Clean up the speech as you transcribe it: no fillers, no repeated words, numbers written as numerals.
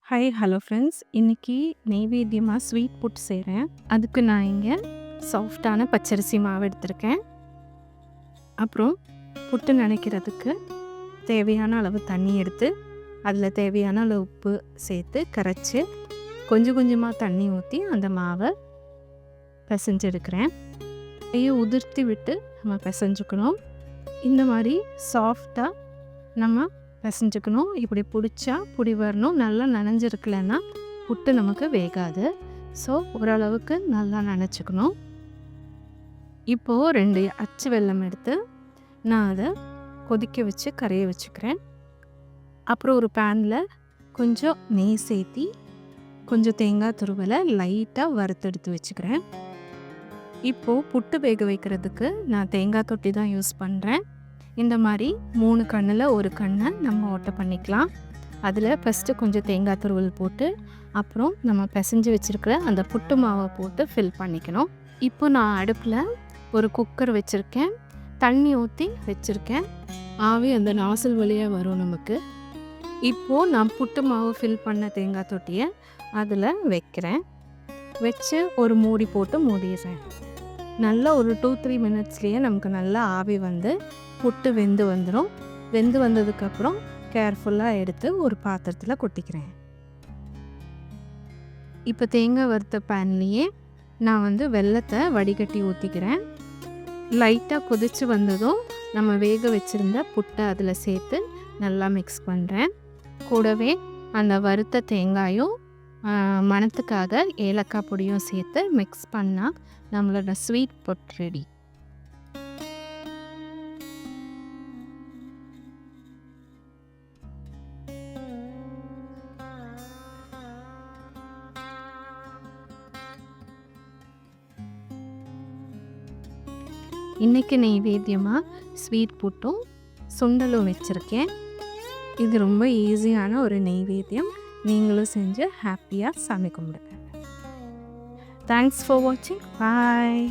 Hello friends. இன்னைக்கு நெய்வேத்தியமாக sweet put செய்கிறேன். அதுக்கு நான் இங்கே சாஃப்டான பச்சரிசி மாவு எடுத்திருக்கேன். அப்புறம் புட்டு நனைக்கிறதுக்கு தேவையான அளவு தண்ணி எடுத்து அதில் தேவையான அளவு உப்பு சேர்த்து கரைச்சி கொஞ்சம் கொஞ்சமாக தண்ணி ஊற்றி அந்த மாவை பிசைஞ்செடுக்கிறேன். கையை உதிர்த்தி விட்டு நம்ம பிசைஞ்சுக்கணும். இந்த மாதிரி சாஃப்டாக நம்ம பிசைஞ்சுக்கணும். இப்படி பிடிச்சா புடி வரணும். நல்லா நனைஞ்சிருக்கலன்னா புட்டு நமக்கு வேகாது. ஸோ ஓரளவுக்கு நல்லா நனைச்சிக்கணும். இப்போது 2 அச்சு வெல்லம் எடுத்து நான் அதை கொதிக்க வச்சு கரைய வச்சுக்கிறேன். அப்புறம் ஒரு பேனில் கொஞ்சம் நெய் சேர்த்தி கொஞ்சம் தேங்காய் துருவலை லைட்டாக வறுத்தெடுத்து வச்சுக்கிறேன். இப்போது புட்டு வேக வைக்கிறதுக்கு நான் தேங்காய் தொட்டி தான் யூஸ் பண்ணுறேன். இந்த மாதிரி 3 கண்ணில் ஒரு கண்ணை நம்ம ஓட்டை பண்ணிக்கலாம். அதில் ஃபஸ்ட்டு கொஞ்சம் தேங்காய் துருவல் போட்டு அப்புறம் நம்ம பிசைஞ்சு வச்சுருக்கிற அந்த புட்டு மாவை போட்டு ஃபில் பண்ணிக்கணும். இப்போ நான் அடுப்பில் ஒரு குக்கர் வச்சுருக்கேன். தண்ணி ஊற்றி வச்சுருக்கேன். ஆவி அந்த நாசல் வழியாக வரும் நமக்கு. இப்போது நான் புட்டு மாவு ஃபில் பண்ண தேங்காய் தொட்டியை அதில் வைக்கிறேன். வச்சு ஒரு மூடி போட்டு மூடிடுறேன். நல்லா ஒரு 2-3 மினிட்ஸ்லேயே நமக்கு நல்லா ஆவி வந்து புட்டு வெந்து வந்துடும். வெந்து வந்ததுக்கப்புறம் கேர்ஃபுல்லாக எடுத்து ஒரு பாத்திரத்தில் கொட்டிக்கிறேன். இப்போ தேங்காய் வறுத்த பேன்லேயே நான் வந்து வெல்லத்தை வடிகட்டி ஊற்றிக்கிறேன். லைட்டாக கொதித்து வந்ததும் நம்ம வேக வச்சுருந்த புட்டை அதில் சேர்த்து நல்லா மிக்ஸ் பண்ணுறேன். கூடவே அந்த வறுத்த தேங்காயும் மணத்துக்காக ஏலக்காய் பொடியும் சேர்த்து மிக்ஸ் பண்ணால் நம்மளோட ஸ்வீட் புட் ரெடி. இன்றைக்கி நெய்வேத்தியமாக ஸ்வீட் புட்டும் சுண்டலும் வச்சுருக்கேன். இது ரொம்ப ஈஸியான ஒரு நெய்வேத்தியம். நீங்களும் செஞ்சு ஹாப்பியாக சாமி கும்பிடுங்க. தேங்க்ஸ் ஃபார் வாட்சிங். பாய்.